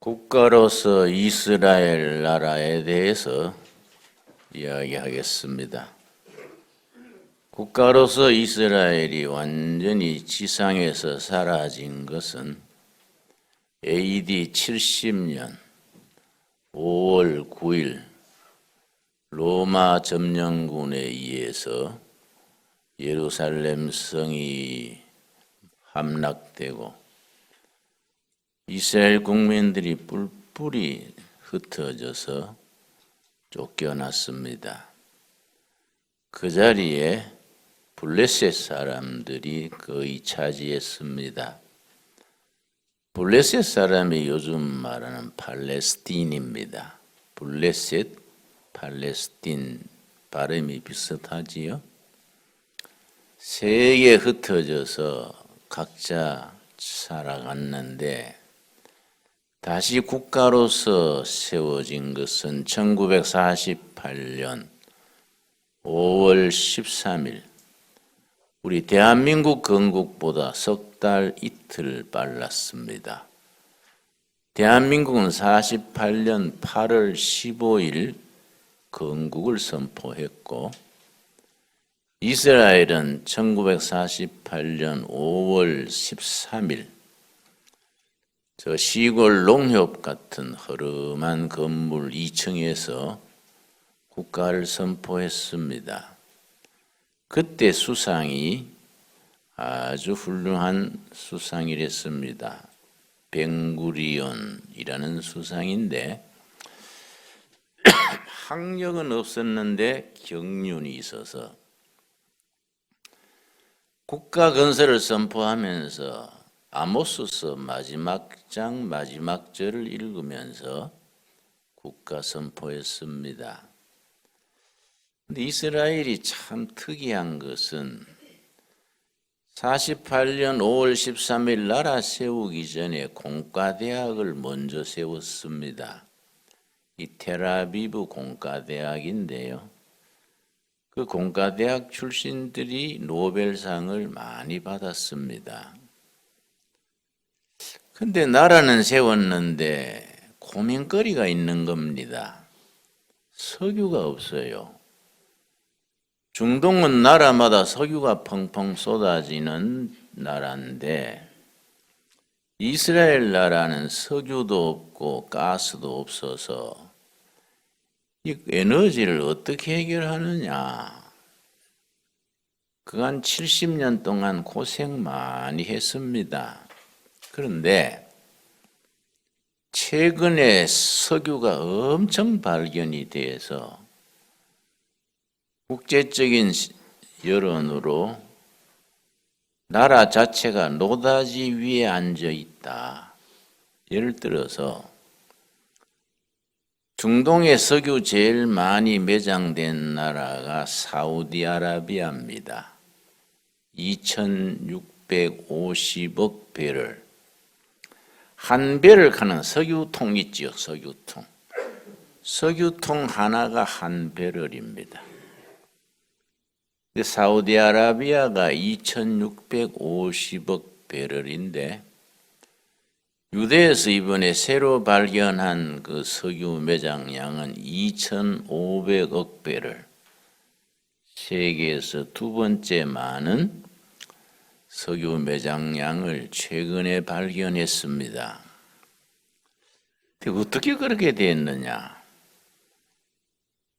국가로서 이스라엘 나라에 대해서 이야기하겠습니다. 국가로서 이스라엘이 완전히 지상에서 사라진 것은 AD 70년 5월 9일 로마 점령군에 의해서 예루살렘 성이 함락되고 이스라엘 국민들이 뿔뿔이 흩어져서 쫓겨났습니다. 그 자리에 블레셋 사람들이 거의 차지했습니다. 블레셋 사람이 요즘 말하는 팔레스틴입니다. 블레셋, 팔레스틴 발음이 비슷하지요? 세계에 흩어져서 각자 살아갔는데 다시 국가로서 세워진 것은 1948년 5월 13일 우리 대한민국 건국보다 석 달 이틀 빨랐습니다. 대한민국은 48년 8월 15일 건국을 선포했고 이스라엘은 1948년 5월 13일 저 시골 농협 같은 허름한 건물 2층에서 국가를 선포했습니다. 그때 수상이 아주 훌륭한 수상이랬습니다. 벵구리온이라는 수상인데 학력은 없었는데 경륜이 있어서 국가 건설을 선포하면서 아모스서 마지막 장 마지막 절을 읽으면서 국가 선포했습니다. 근데 이스라엘이 참 특이한 것은 48년 5월 13일 나라 세우기 전에 공과대학을 먼저 세웠습니다. 이 텔아비브 공과대학인데요. 그 공과대학 출신들이 노벨상을 많이 받았습니다. 근데 나라는 세웠는데 고민거리가 있는 겁니다. 석유가 없어요. 중동은 나라마다 석유가 펑펑 쏟아지는 나라인데 이스라엘 나라는 석유도 없고 가스도 없어서 이 에너지를 어떻게 해결하느냐. 그간 70년 동안 고생 많이 했습니다. 그런데 최근에 석유가 엄청 발견이 돼서 국제적인 여론으로 나라 자체가 노다지 위에 앉아 있다. 예를 들어서 중동에 석유 제일 많이 매장된 나라가 사우디아라비아입니다. 2650억 배럴. 한 배를 가는 석유통 있지요, 석유통. 석유통 하나가 한 배럴입니다. 사우디아라비아가 2650억 배럴인데 유대에서 이번에 새로 발견한 그 석유 매장량은 2500억 배럴. 세계에서 두 번째 많은 석유 매장량을 최근에 발견했습니다. 근데 어떻게 그렇게 됐느냐?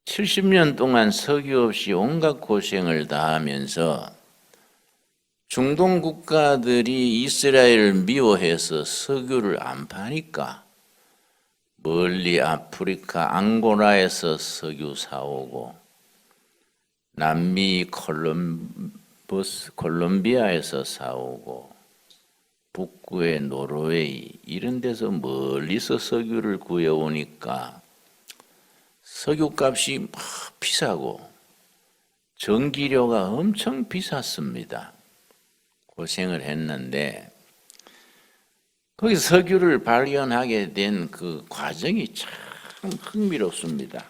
70년 동안 석유 없이 온갖 고생을 다하면서 중동 국가들이 이스라엘을 미워해서 석유를 안 파니까 멀리 아프리카 앙고라에서 석유 사오고 남미 콜롬비아에서 사오고 북구의 노르웨이 이런 데서 멀리서 석유를 구해오니까 석유값이 막 비싸고 전기료가 엄청 비쌌습니다. 고생을 했는데 거기 석유를 발견하게 된 그 과정이 참 흥미롭습니다.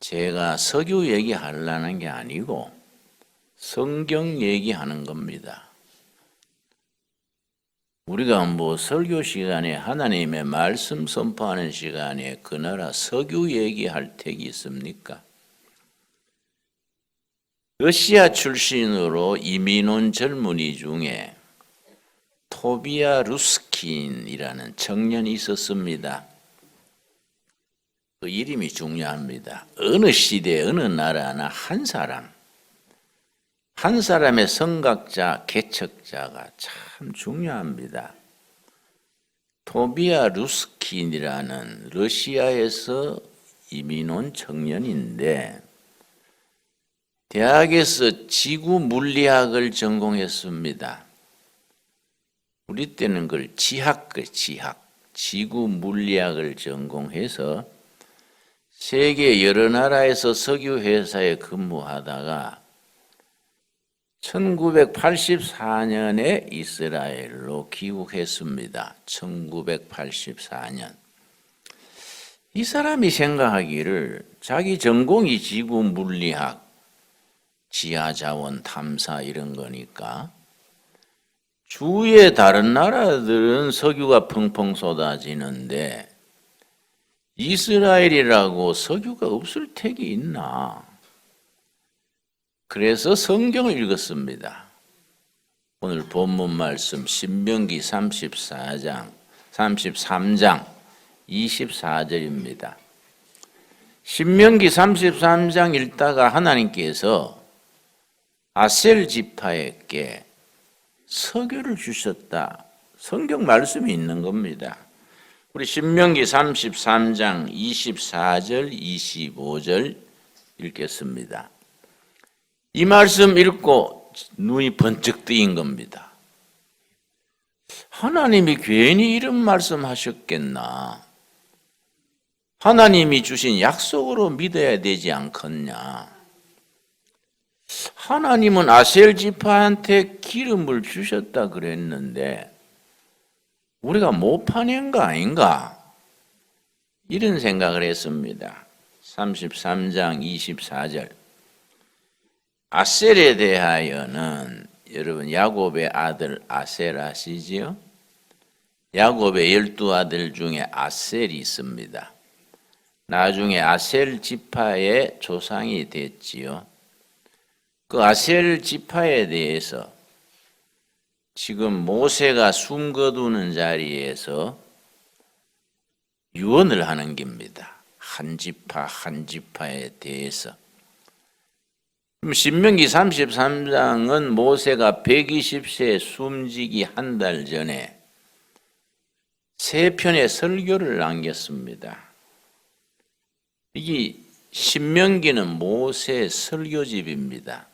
제가 석유 얘기하려는 게 아니고 성경 얘기하는 겁니다. 우리가 뭐 설교 시간에 하나님의 말씀 선포하는 시간에 그 나라 석유 얘기할 택이 있습니까? 러시아 출신으로 이민 온 젊은이 중에 토비아 루스킨이라는 청년이 있었습니다. 그 이름이 중요합니다. 어느 시대, 어느 나라나 한 사람의 성각자, 개척자가 참 중요합니다. 토비아 루스킨이라는 러시아에서 이민 온 청년인데 대학에서 지구 물리학을 전공했습니다. 우리 때는 그걸 지학, 지구 물리학을 전공해서 세계 여러 나라에서 석유 회사에 근무하다가 1984년에 이스라엘로 귀국했습니다. 1984년. 이 사람이 생각하기를 자기 전공이 지구 물리학, 지하자원 탐사 이런 거니까 주위의 다른 나라들은 석유가 펑펑 쏟아지는데 이스라엘이라고 석유가 없을 택이 있나? 그래서 성경을 읽었습니다. 오늘 본문 말씀 신명기 33장 24절입니다. 신명기 33장 읽다가 하나님께서 아셀 지파에게 석유를 주셨다. 성경 말씀이 있는 겁니다. 우리 신명기 33장 24절, 25절 읽겠습니다. 이 말씀 읽고 눈이 번쩍 뜨인 겁니다. 하나님이 괜히 이런 말씀 하셨겠나? 하나님이 주신 약속으로 믿어야 되지 않겠냐? 하나님은 아셀 지파한테 기름을 주셨다 그랬는데 우리가 못 파낸 거 아닌가? 이런 생각을 했습니다. 33장 24절. 아셀에 대하여는 여러분 야곱의 아들 아셀 아시지요? 야곱의 12아들 중에 아셀이 있습니다. 나중에 아셀 지파의 조상이 됐지요. 그 아셀 지파에 대해서 지금 모세가 숨겨두는 자리에서 유언을 하는 겁니다. 한 지파 한 지파에 대해서. 신명기 33장은 모세가 120세 숨지기 한 달 전에 세 편의 설교를 남겼습니다. 이게 신명기는 모세 설교집입니다.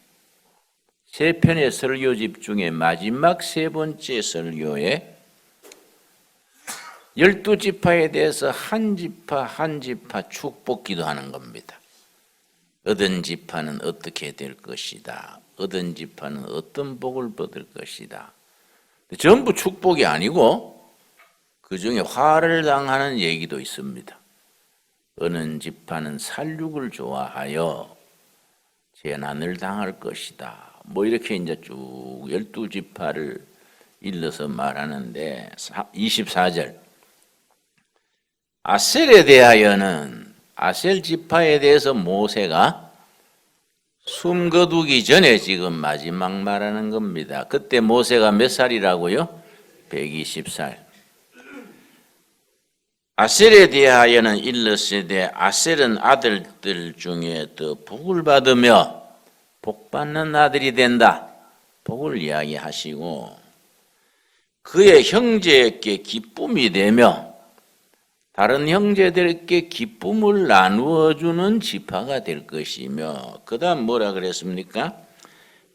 세 편의 설교집 중에 마지막 세 번째 설교에 12지파에 대해서 한 지파 한 지파 축복 기도하는 겁니다. 얻은 지파는 어떻게 될 것이다. 얻은 지파는 어떤 복을 받을 것이다. 전부 축복이 아니고 그 중에 화를 당하는 얘기도 있습니다. 어느 지파는 살육을 좋아하여 재난을 당할 것이다. 뭐 이렇게 이제 쭉 12지파를 일러서 말하는데 24절 아셀에 대하여는 아셀 지파에 대해서 모세가 숨겨두기 전에 지금 마지막 말하는 겁니다. 그때 모세가 몇 살이라고요? 120살. 아셀에 대하여는 일러스되 아셀은 아들들 중에 더 복을 받으며 복 받는 아들이 된다. 복을 이야기하시고 그의 형제에게 기쁨이 되며 다른 형제들에게 기쁨을 나누어 주는 지파가 될 것이며 그다음 뭐라 그랬습니까?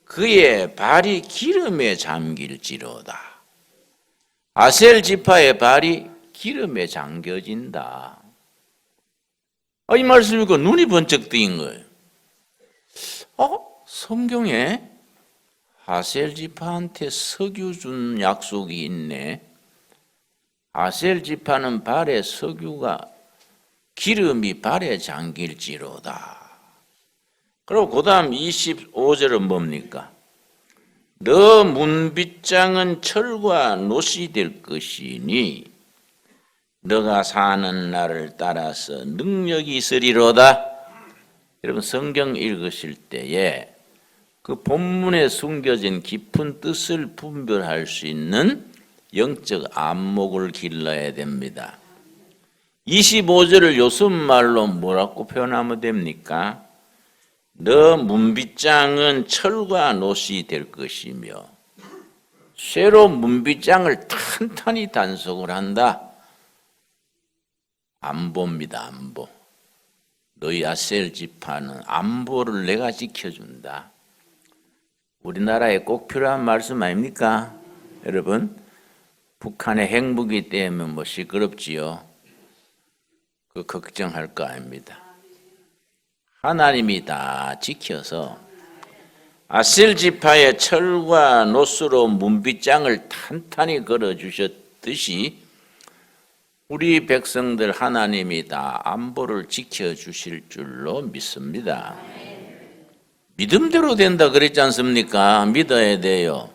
그의 발이 기름에 잠길지로다. 아셀 지파의 발이 기름에 잠겨진다. 이 말씀 읽고 눈이 번쩍 뜨인 거예요. 성경에 아셀 지파한테 석유 준 약속이 있네. 아셀 지파는 발에 석유가 기름이 발에 잠길지로다. 그리고 그 다음 25절은 뭡니까? 너 문빗장은 철과 놋이 될 것이니 너가 사는 날을 따라서 능력이 있으리로다. 여러분 성경 읽으실 때에 그 본문에 숨겨진 깊은 뜻을 분별할 수 있는 영적 안목을 길러야 됩니다. 25절을 요즘말로 뭐라고 표현하면 됩니까? 너 문빗장은 철과 놋이 될 것이며 쇠로 문빗장을 탄탄히 단속을 한다. 안보입니다. 안보. 너희 아셀 지파는 안보를 내가 지켜준다. 우리나라에 꼭 필요한 말씀 아닙니까? 여러분 북한의 핵무기 때문에 뭐 시끄럽지요. 그 걱정할 거 아닙니다. 하나님이 다 지켜서 아셀 지파의 철과 놋으로 문빗장을 탄탄히 걸어주셨듯이 우리 백성들 하나님이 다 안보를 지켜주실 줄로 믿습니다. 믿음대로 된다 그랬지 않습니까? 믿어야 돼요.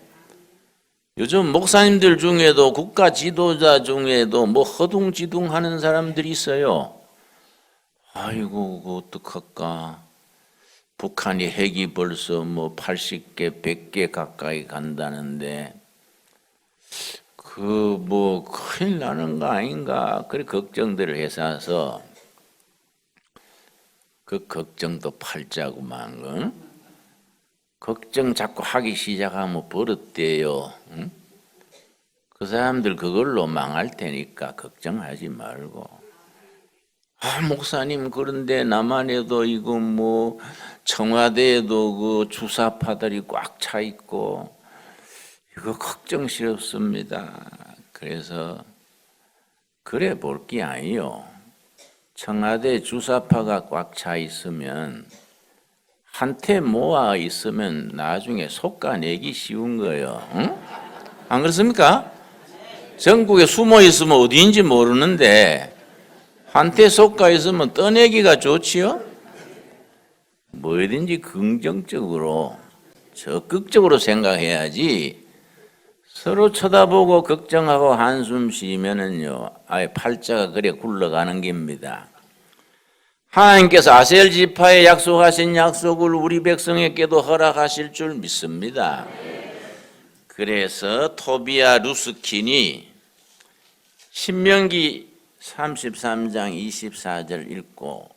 요즘 목사님들 중에도 국가 지도자 중에도 뭐 허둥지둥 하는 사람들이 있어요. 아이고 그거 어떡할까. 북한이 핵이 벌써 뭐 80개 100개 가까이 간다는데 그 뭐 큰일 나는 거 아닌가 그래 걱정들을 해서 그 걱정도 팔자구만. 응? 걱정 자꾸 하기 시작하면 버릇돼요. 응? 그 사람들 그걸로 망할 테니까 걱정하지 말고. 아 목사님 그런데 남한에도 이거 뭐 청와대에도 그 주사파들이 꽉 차 있고 이거 걱정스럽습니다. 그래서 그래 볼 게 아니요. 청와대 주사파가 꽉 차 있으면 한테 모아 있으면 나중에 속가내기 쉬운 거예요. 응? 안 그렇습니까? 전국에 숨어 있으면 어디인지 모르는데 한테 속가 있으면 떠내기가 좋지요. 뭐든지 긍정적으로 적극적으로 생각해야지 서로 쳐다보고 걱정하고 한숨 쉬면은요 아예 팔자가 그래 굴러가는 겁니다. 하나님께서 아셀 지파에 약속하신 약속을 우리 백성에게도 허락하실 줄 믿습니다. 그래서 토비아 루스킨이 신명기 33장 24절 읽고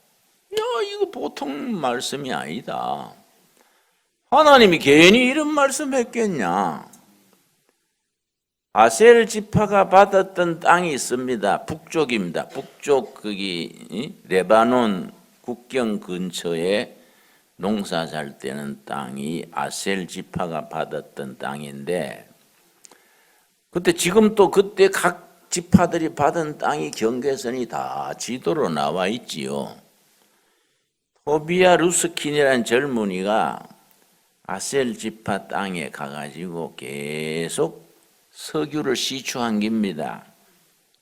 야 이거 보통 말씀이 아니다. 하나님이 괜히 이런 말씀 했겠냐. 아셀 지파가 받았던 땅이 있습니다. 북쪽입니다. 북쪽 거기 레바논 국경 근처에 농사 잘 되는 땅이 아셀 지파가 받았던 땅인데 그때 지금 또 그때 각 지파들이 받은 땅이 경계선이 다 지도로 나와 있지요. 토비아 루스킨이라는 젊은이가 아셀 지파 땅에 가가지고 계속 석유를 시추한 겁니다.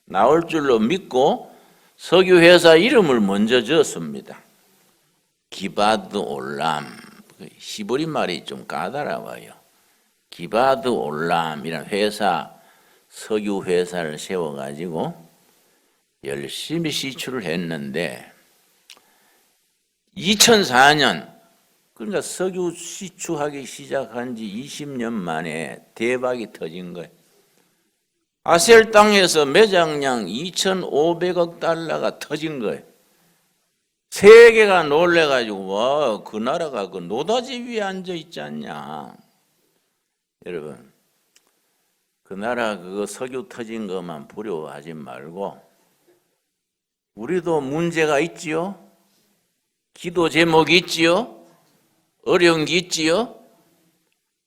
나올 줄로 믿고 석유 회사 이름을 먼저 지었습니다. 기바드 올람. 히브리 말이 좀 까다로워요. 기바드 올람이라는 회사, 석유 회사를 세워가지고 열심히 시추를 했는데 2004년 그러니까 석유 시추하기 시작한 지 20년 만에 대박이 터진 거예요. 아셀 땅에서 매장량 2,500억 달러가 터진 거예요. 세계가 놀래가지고 와, 그 나라가 그 노다지 위에 앉아 있지 않냐. 여러분 그 나라 그거 석유 터진 것만 부러워하지 말고 우리도 문제가 있지요. 기도 제목이 있지요. 어려운 게 있지요.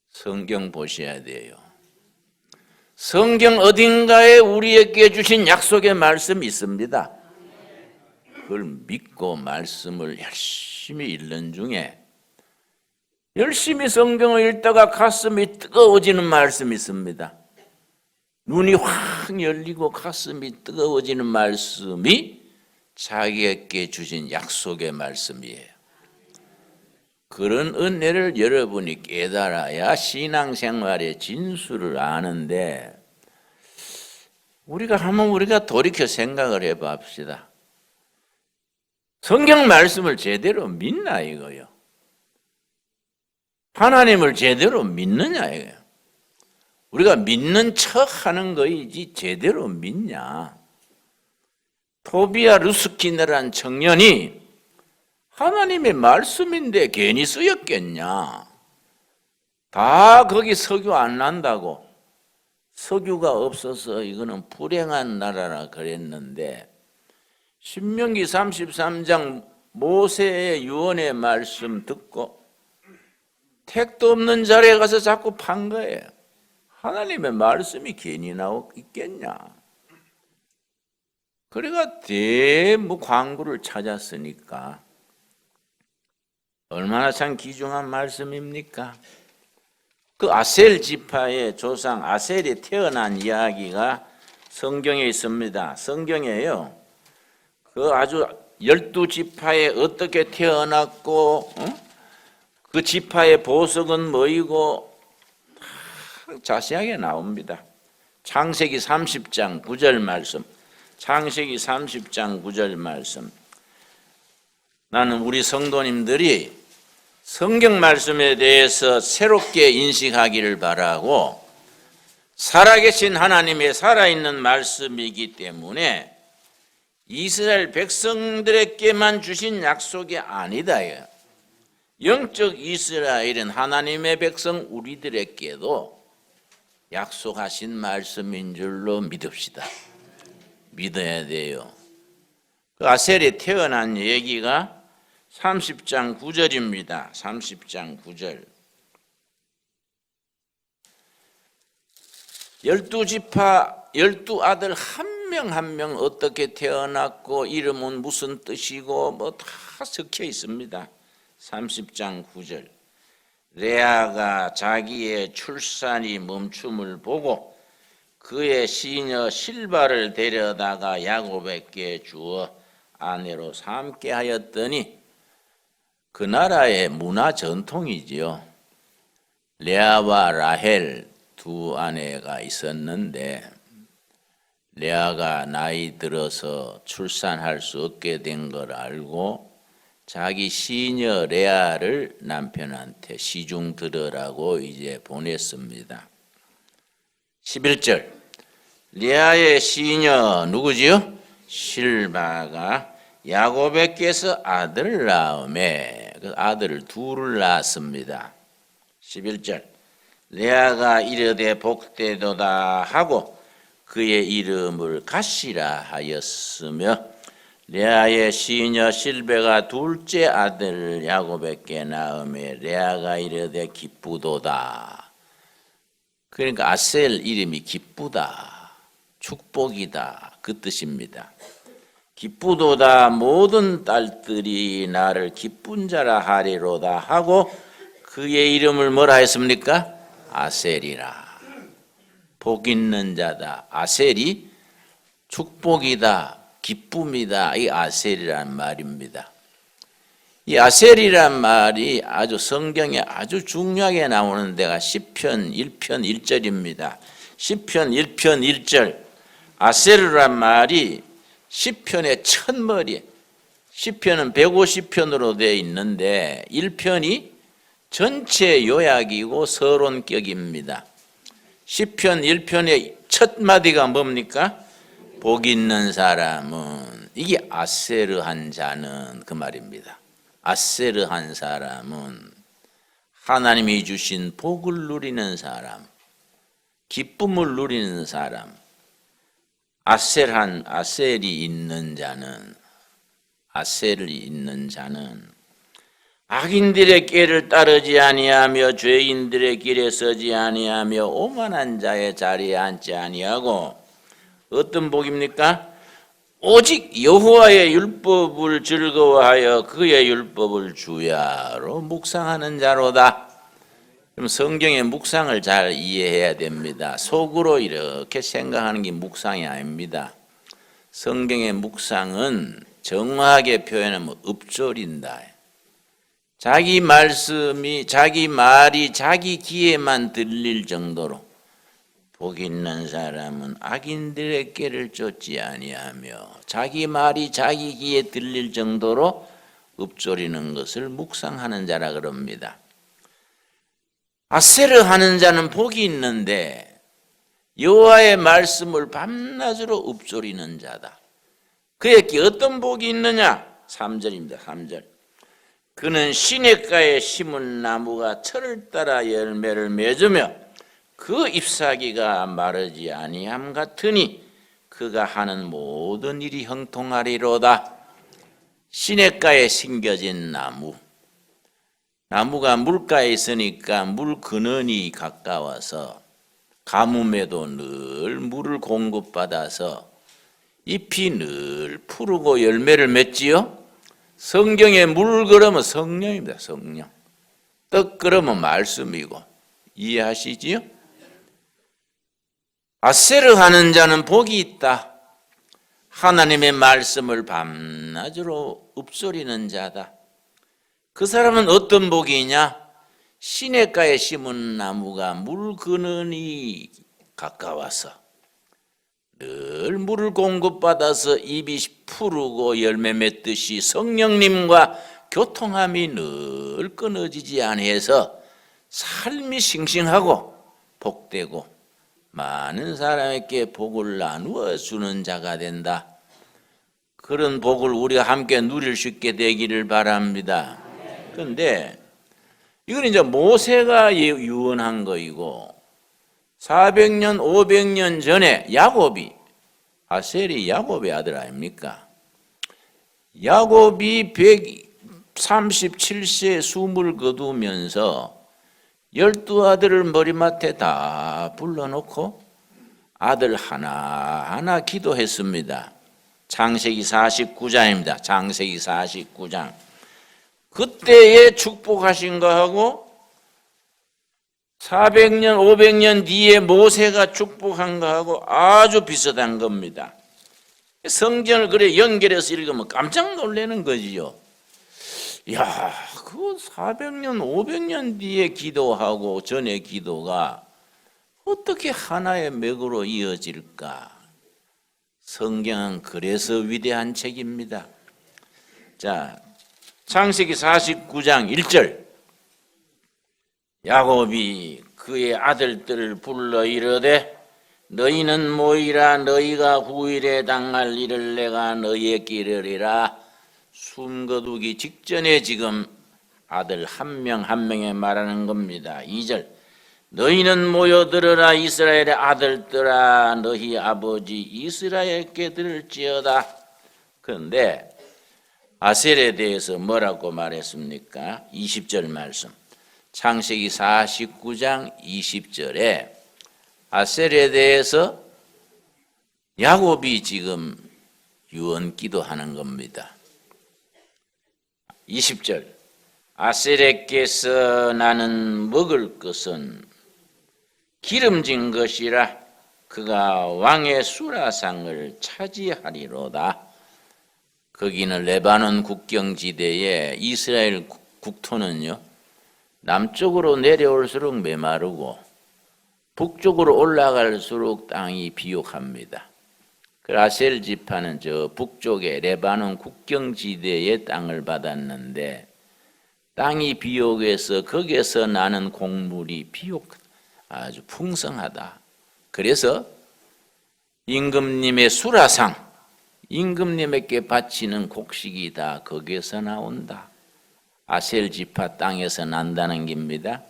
성경 보셔야 돼요. 성경 어딘가에 우리에게 주신 약속의 말씀이 있습니다. 그걸 믿고 말씀을 열심히 읽는 중에 열심히 성경을 읽다가 가슴이 뜨거워지는 말씀이 있습니다. 눈이 확 열리고 가슴이 뜨거워지는 말씀이 자기에게 주신 약속의 말씀이에요. 그런 은혜를 여러분이 깨달아야 신앙생활의 진수를 아는데, 우리가 돌이켜 생각을 해봅시다. 성경 말씀을 제대로 믿나 이거요. 하나님을 제대로 믿느냐 이거요. 우리가 믿는 척 하는 거이지 제대로 믿냐. 토비아 루스키네라는 청년이 하나님의 말씀인데 괜히 쓰였겠냐. 다 거기 석유 안 난다고, 석유가 없어서 이거는 불행한 나라라 그랬는데, 신명기 33장 모세의 유언의 말씀 듣고 택도 없는 자리에 가서 자꾸 판 거예요. 하나님의 말씀이 괜히 있겠냐. 그래가 광구를 찾았으니까 얼마나 참 귀중한 말씀입니까? 그 아셀 지파의 조상 아셀이 태어난 이야기가 성경에 있습니다. 성경에요. 그 아주 12지파에 어떻게 태어났고, 그 지파의 보석은 뭐이고 자세하게 나옵니다. 창세기 30장 9절 말씀. 창세기 30장 9절 말씀. 나는 우리 성도님들이 성경 말씀에 대해서 새롭게 인식하기를 바라고, 살아계신 하나님의 살아있는 말씀이기 때문에 이스라엘 백성들에게만 주신 약속이 아니다. 영적 이스라엘은 하나님의 백성 우리들에게도 약속하신 말씀인 줄로 믿읍시다. 믿어야 돼요. 그 아셀이 태어난 얘기가 30장 9절입니다. 30장 9절. 12지파 12아들 한 명 한 명 어떻게 태어났고 이름은 무슨 뜻이고 뭐 다 적혀 있습니다. 30장 9절. 레아가 자기의 출산이 멈춤을 보고 그의 시녀 실바를 데려다가 야곱에게 주어 아내로 삼게 하였더니, 그 나라의 문화 전통이지요. 레아와 라헬 두 아내가 있었는데, 레아가 나이 들어서 출산할 수 없게 된 걸 알고 자기 시녀 레아를 남편한테 시중 들으라고 이제 보냈습니다. 11절. 레아의 시녀 누구지요? 실바가 야곱에게서 아들을 낳음에, 그 아들을 둘을 낳았습니다. 11절. 레아가 이르되 복되도다 하고 그의 이름을 갓시라 하였으며, 레아의 시녀 실베가 둘째 아들 야곱에게 낳음에 레아가 이르되 기쁘도다. 그러니까 아셀 이름이 기쁘다, 축복이다, 그 뜻입니다. 기쁘도다, 모든 딸들이 나를 기쁜 자라 하리로다 하고 그의 이름을 뭐라 했습니까? 아셀이라. 복 있는 자다. 아셀이 축복이다, 기쁨이다. 이 아셀이란 말입니다. 이 아셀이란 말이 아주 성경에 아주 중요하게 나오는 데가 시편 1편 1절입니다. 시편 1편 1절. 아셀이란 말이 시편의 첫머리. 시편은 150편으로 되어 있는데 1편이 전체 요약이고 서론격입니다. 시편 1편의 첫 마디가 뭡니까? 복 있는 사람은, 이게 아세르한 자는 그 말입니다. 아세르한 사람은 하나님이 주신 복을 누리는 사람, 기쁨을 누리는 사람. 아셀이 있는 자는, 아셀이 있는 자는 악인들의 길을 따르지 아니하며 죄인들의 길에 서지 아니하며 오만한 자의 자리에 앉지 아니하고, 어떤 복입니까? 오직 여호와의 율법을 즐거워하여 그의 율법을 주야로 묵상하는 자로다. 그럼 성경의 묵상을 잘 이해해야 됩니다. 속으로 이렇게 생각하는 게 묵상이 아닙니다. 성경의 묵상은 정확하게 표현하면 읊조린다. 자기 말씀이 자기 말이 자기 귀에만 들릴 정도로 복 있는 사람은 악인들의 꾀를 쫓지 아니하며 자기 말이 자기 귀에 들릴 정도로 읊조리는 것을 묵상하는 자라 그럽니다. 아세르 하는 자는 복이 있는데 여호와의 말씀을 밤낮으로 읊조리는 자다. 그에게 어떤 복이 있느냐? 3절입니다. 3절. 그는 시냇가에 심은 나무가 철을 따라 열매를 맺으며 그 잎사귀가 마르지 아니함 같으니 그가 하는 모든 일이 형통하리로다. 시냇가에 심겨진 나무. 나무가 물가에 있으니까 물 근원이 가까워서 가뭄에도 늘 물을 공급받아서 잎이 늘 푸르고 열매를 맺지요. 성경에 물 그러면 성령입니다. 성령. 떡 그러면 말씀이고. 이해하시지요? 아세르 하는 자는 복이 있다. 하나님의 말씀을 밤낮으로 읊조리는 자다. 그 사람은 어떤 복이냐? 시냇가에 심은 나무가 물 근원이 가까워서 늘 물을 공급받아서 잎이 푸르고 열매 맺듯이 성령님과 교통함이 늘 끊어지지 아니해서 삶이 싱싱하고 복되고 많은 사람에게 복을 나누어 주는 자가 된다. 그런 복을 우리가 함께 누릴 수 있게 되기를 바랍니다. 그런데 이건 이제 모세가 유언한 거이고 400년, 500년 전에 야곱이, 아셀이 야곱의 아들 아닙니까? 야곱이 137세에 숨을 거두면서 12아들을 머리맡에 다 불러놓고 아들 하나하나 기도했습니다. 창세기 49장입니다. 창세기 49장. 그때에 축복하신 거하고 400년, 500년 뒤에 모세가 축복한 거하고 아주 비슷한 겁니다. 성경을 그래 연결해서 읽으면 깜짝 놀라는 거지요. 야, 그 400년, 500년 뒤에 기도하고 전의 기도가 어떻게 하나의 맥으로 이어질까? 성경은 그래서 위대한 책입니다. 자, 창세기 49장 1절. 야곱이 그의 아들들을 불러 이르되 너희는 모이라. 너희가 후일에 당할 일을 내가 너희에게 이르리라. 숨거두기 직전에 지금 아들 한 명 한 명에 말하는 겁니다. 2절. 너희는 모여들으라. 이스라엘의 아들들아 너희 아버지 이스라엘께 들을지어다. 그런데 아셀에 대해서 뭐라고 말했습니까? 20절 말씀. 창세기 49장 20절에 아셀에 대해서 야곱이 지금 유언 기도하는 겁니다. 20절. 아셀에께서 나는 먹을 것은 기름진 것이라 그가 왕의 수라상을 차지하리로다. 거기는 레바논 국경지대에 이스라엘 국토는요 남쪽으로 내려올수록 메마르고 북쪽으로 올라갈수록 땅이 비옥합니다. 그 아셀 지파는 저 북쪽에 레바논 국경지대의 땅을 받았는데 땅이 비옥해서 거기에서 나는 곡물이 아주 풍성하다. 그래서 임금님의 수라상, 임금님에게 바치는 곡식이 다 거기에서 나온다. 아셀 지파 땅에서 난다는 겁니다.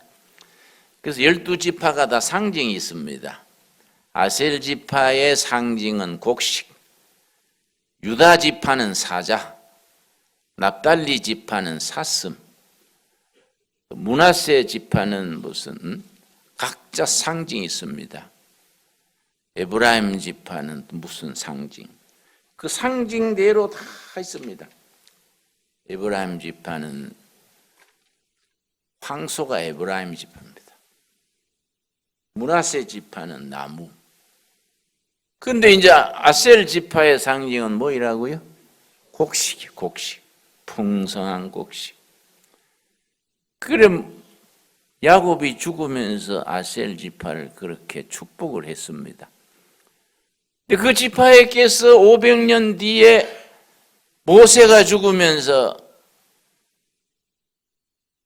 그래서 12지파가 다 상징이 있습니다. 아셀 지파의 상징은 곡식, 유다 지파는 사자, 납달리 지파는 사슴, 므낫세 지파는 무슨 각자 상징이 있습니다. 에브라임 지파는 무슨 상징? 그 상징대로 다 있습니다. 에브라임 지파는 황소가 에브라임 지파입니다. 므낫세 지파는 나무. 근데 이제 아셀 지파의 상징은 뭐이라고요? 곡식이 곡식. 풍성한 곡식. 그럼 야곱이 죽으면서 아셀 지파를 그렇게 축복을 했습니다. 근데 그 지파에게서 500년 뒤에 모세가 죽으면서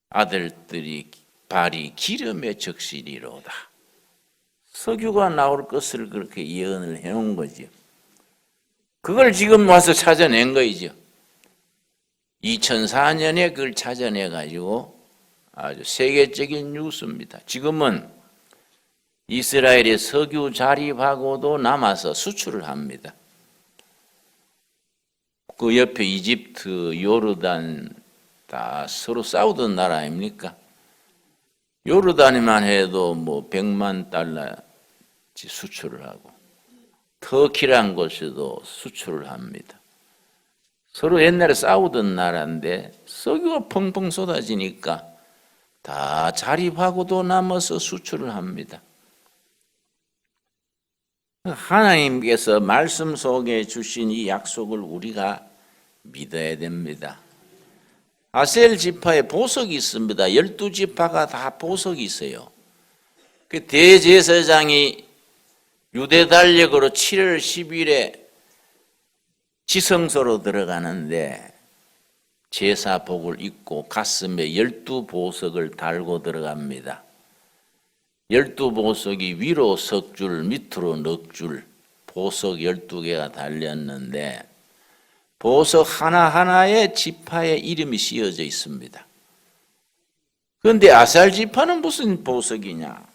아들들이 발이 기름에 적시리로다. 석유가 나올 것을 그렇게 예언을 해놓은 거죠. 그걸 지금 와서 찾아낸 거이죠. 2004년에 그걸 찾아내가지고 아주 세계적인 뉴스입니다. 지금은 이스라엘의 석유 자립하고도 남아서 수출을 합니다. 그 옆에 이집트, 요르단 다 서로 싸우던 나라 아닙니까? 요르단이만 해도 뭐 100만 달러치 수출을 하고 터키란 곳에도 수출을 합니다. 서로 옛날에 싸우던 나라인데 석유가 펑펑 쏟아지니까 다 자립하고도 남아서 수출을 합니다. 하나님께서 말씀 속에 주신 이 약속을 우리가 믿어야 됩니다. 아셀 지파에 보석이 있습니다. 12지파가 다 보석이 있어요. 그 대제사장이 유대 달력으로 7월 10일에 지성소로 들어가는데 제사복을 입고 가슴에 12보석을 달고 들어갑니다. 12보석이 위로 석줄, 밑으로 넉줄, 보석 12개가 달렸는데 보석 하나하나에 지파의 이름이 씌어져 있습니다. 그런데 아셀 지파는 무슨 보석이냐?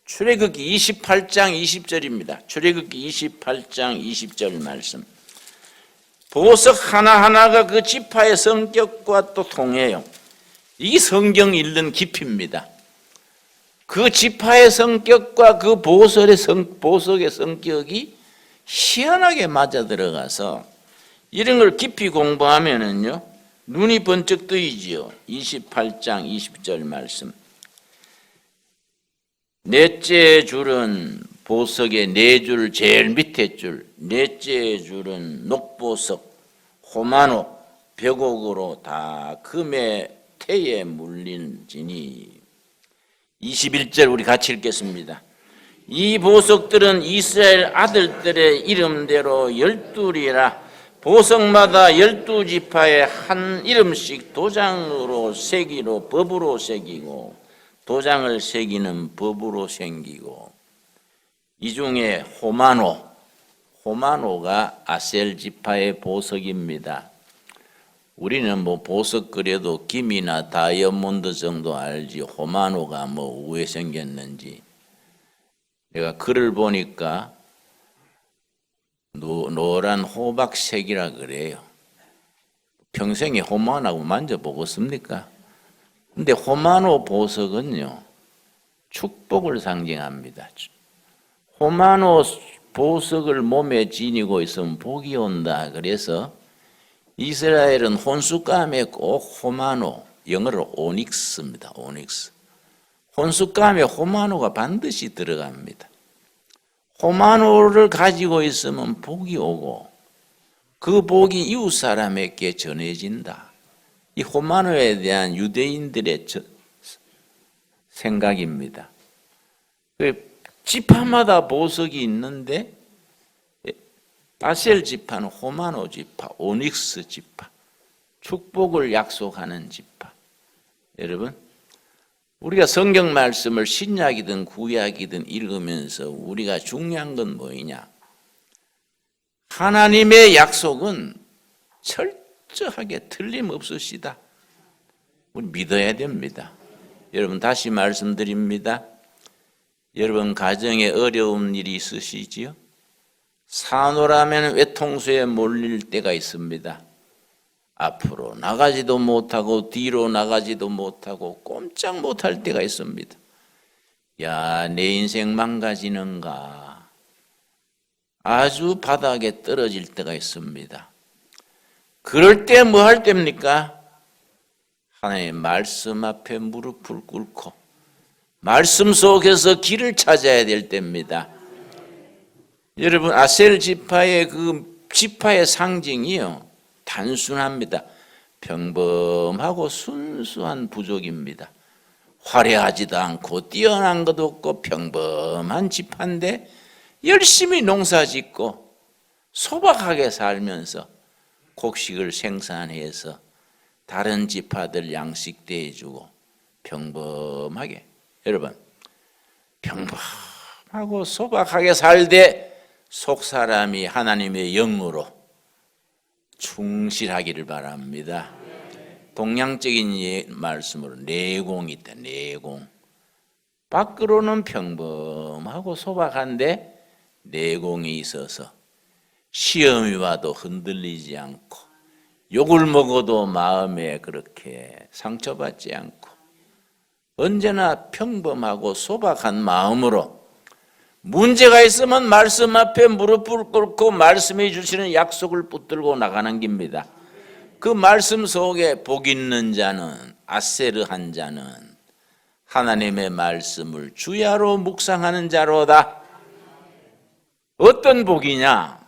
출애굽기 28장 20절입니다. 출애굽기 28장 20절 말씀. 보석 하나하나가 그 지파의 성격과 또 통해요. 이 성경 읽는 깊이입니다. 그 지파의 성격과 그 보석의 성격이 희한하게 맞아 들어가서 이런 걸 깊이 공부하면은요, 눈이 번쩍 뜨이지요. 28장 20절 말씀. 넷째 줄은 보석의 네 줄 제일 밑에 줄, 넷째 줄은 녹보석, 호마노, 벽옥으로 다 금의 태에 물린지니. 21절 우리 같이 읽겠습니다. 이 보석들은 이스라엘 아들들의 이름대로 12이라 보석마다 12지파에 한 이름씩 도장으로 새기로 법으로 새기고 도장을 새기는 법으로 새기고 이 중에 호마노가 아셀 지파의 보석입니다. 우리는 뭐 보석 그래도 김이나 다이아몬드 정도 알지 호마노가 뭐 왜 생겼는지. 내가 글을 보니까 노란 호박색이라 그래요. 평생에 호마노하고 만져보겠습니까? 근데 호마노 보석은요, 축복을 상징합니다. 호마노 보석을 몸에 지니고 있으면 복이 온다. 그래서 이스라엘은 혼숫감에 꼭 호마노, 영어로 오닉스입니다. 오닉스. 혼숫감에 호마노가 반드시 들어갑니다. 호마노를 가지고 있으면 복이 오고 그 복이 이웃 사람에게 전해진다. 이 호마노에 대한 유대인들의 생각입니다. 지파마다 보석이 있는데 아셀 지파는 호마노 지파, 오닉스 지파, 축복을 약속하는 지파. 여러분, 우리가 성경 말씀을 신약이든 구약이든 읽으면서 우리가 중요한 건 뭐냐? 하나님의 약속은 철저하게 틀림없으시다. 우리 믿어야 됩니다. 여러분, 다시 말씀드립니다. 여러분 가정에 어려운 일이 있으시지요? 사노라면 외통수에 몰릴 때가 있습니다. 앞으로 나가지도 못하고 뒤로 나가지도 못하고 꼼짝 못할 때가 있습니다. 야, 내 인생 망가지는가? 아주 바닥에 떨어질 때가 있습니다. 그럴 때 뭐 할 때입니까? 하나님의 말씀 앞에 무릎을 꿇고 말씀 속에서 길을 찾아야 될 때입니다. 여러분, 아셀 지파의 그 지파의 상징이요, 단순합니다. 평범하고 순수한 부족입니다. 화려하지도 않고 뛰어난 것도 없고 평범한 집한데 열심히 농사짓고 소박하게 살면서 곡식을 생산해서 다른 지파들 양식도 해주고 평범하게, 여러분 평범하고 소박하게 살되 속사람이 하나님의 영으로 충실하기를 바랍니다. 동양적인 말씀으로 내공이 있다. 내공. 밖으로는 평범하고 소박한데 내공이 있어서 시험이 와도 흔들리지 않고 욕을 먹어도 마음에 그렇게 상처받지 않고 언제나 평범하고 소박한 마음으로 문제가 있으면 말씀 앞에 무릎을 꿇고 말씀해 주시는 약속을 붙들고 나가는 겁니다. 그 말씀 속에 복 있는 자는, 아세르한 자는 하나님의 말씀을 주야로 묵상하는 자로다. 어떤 복이냐?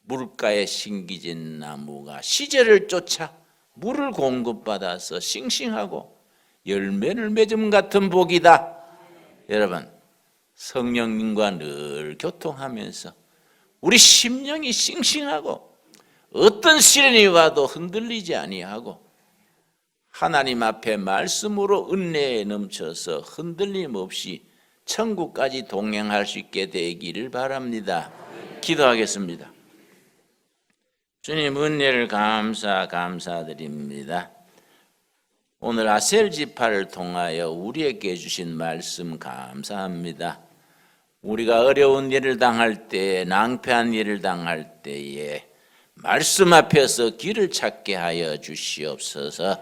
물가에 심겨진 나무가 시절을 쫓아 물을 공급받아서 싱싱하고 열매를 맺음 같은 복이다. 여러분, 성령님과 늘 교통하면서 우리 심령이 싱싱하고 어떤 시련이 와도 흔들리지 아니하고 하나님 앞에 말씀으로 은혜에 넘쳐서 흔들림 없이 천국까지 동행할 수 있게 되기를 바랍니다. 기도하겠습니다. 주님, 은혜를 감사드립니다. 오늘 아셀 지파를 통하여 우리에게 주신 말씀 감사합니다. 우리가 어려운 일을 당할 때, 낭패한 일을 당할 때에 말씀 앞에서 길을 찾게 하여 주시옵소서.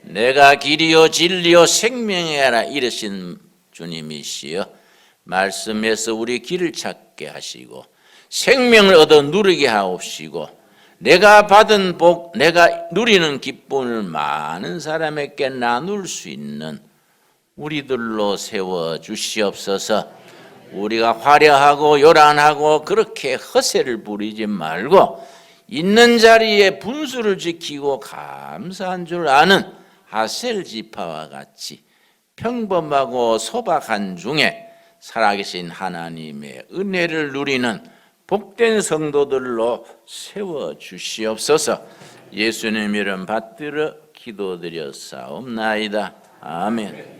내가 길이요 진리요 생명이라 이르신 주님이시여, 말씀에서 우리 길을 찾게 하시고 생명을 얻어 누리게 하옵시고 내가 받은 복, 내가 누리는 기쁨을 많은 사람에게 나눌 수 있는 우리들로 세워 주시옵소서. 우리가 화려하고 요란하고 그렇게 허세를 부리지 말고 있는 자리에 분수를 지키고 감사한 줄 아는 아셀 지파와 같이 평범하고 소박한 중에 살아계신 하나님의 은혜를 누리는 복된 성도들로 세워 주시옵소서. 예수님 이름 받들어 기도드렸사옵나이다. 아멘.